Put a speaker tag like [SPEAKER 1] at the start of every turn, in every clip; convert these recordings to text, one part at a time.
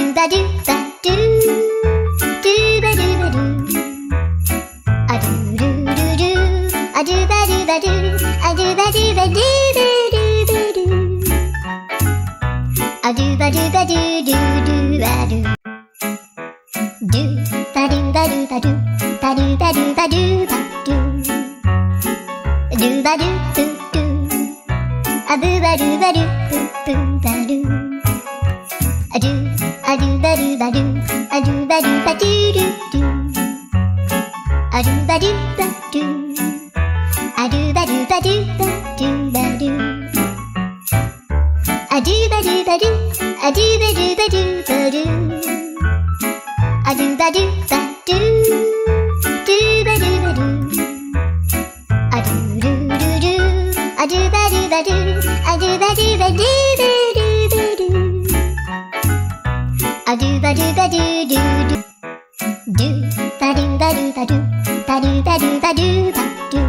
[SPEAKER 1] do ba do ba do, do ba do ba do. A do do do do, a do ba do ba do, a do ba do ba do do do do do. A do ba do ba do do do ba do. Do ba do ba do ba do, ba do ba do ba do ba do. Do ba do do do, a do ba do ba do do ba do. A do ba do ba do, a do ba do ba do do do. A do ba do ba do, a do ba do ba do ba do ba do. A do ba do ba do, a do ba do ba do ba do. A do ba do ba do, do ba do ba do. A do do do do, a do ba do ba do, a do ba do ba do do do do do. A do ba do ba do do do. Do ba do ba do ba do, ba do ba do ba do ba do.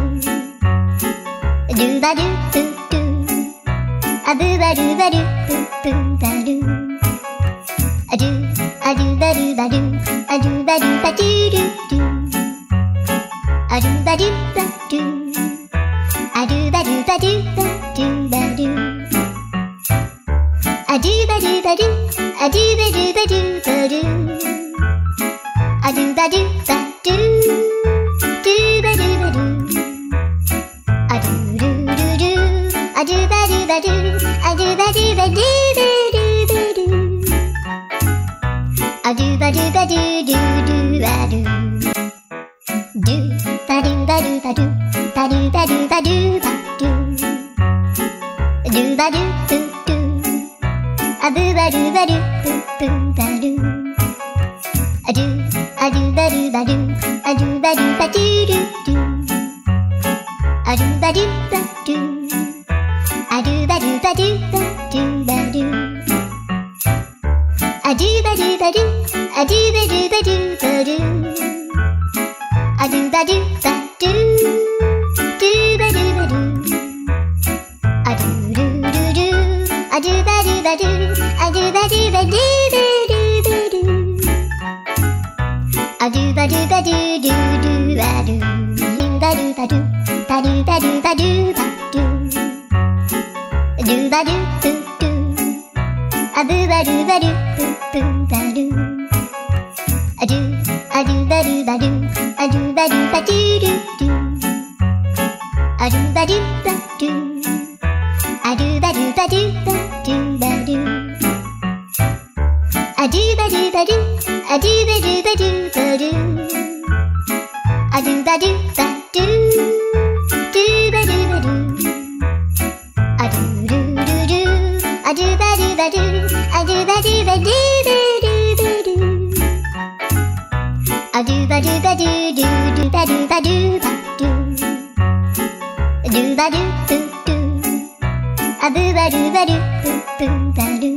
[SPEAKER 1] Do ba do do do, a do ba do ba do do ba do. A do ba do ba do, a do ba do ba do do do. A do ba do ba do, a do ba do ba do ba do ba do. A do ba do ba do, a do ba do ba do ba do. A do ba do ba do, do ba do ba do. A do do do do, a do ba do ba do, a do ba do ba do do do do do. A do ba do ba do do do ba do. Do ba do ba do ba do, ba do ba do ba do ba do. Do ba do do do, a do ba do ba do do ba do. A do ba do ba do, a do ba do ba do do do. A do ba do ba do, a do ba do ba do ba do ba do. A do ba do ba do, a do ba do ba do ba do. A do ba do ba do, do ba do ba do. A do do do do, a do ba do ba do, a do ba do ba do do do do do. A do ba do ba do do do ba do. Ba do ba do, ba do ba do ba do ba do. Do ba do do do, a do ba do ba do do ba do. A do ba do ba do, a do ba do ba do do do. A do ba do ba do, a do ba do ba do ba do ba do. A do ba do ba do, a do ba do ba do ba do. A do ba do ba do, do ba do ba do. A do do do do, a do ba do ba do, a do ba do ba do do do do do. A do ba do ba do do do ba do ba do ba do. Do ba do do do, a do ba do ba do do ba do.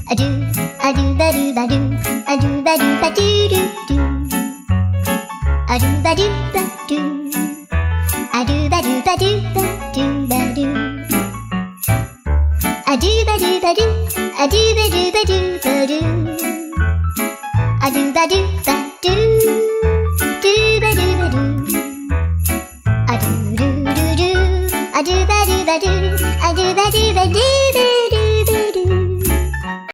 [SPEAKER 1] A do ba do ba do, a do ba do ba do do do. A do ba do ba do, a do ba do ba do ba do ba do. A do ba ルバルアドゥバルバルバルアドゥバルバルドゥバルバルアドゥルルルアドゥバルバルアドゥバルバル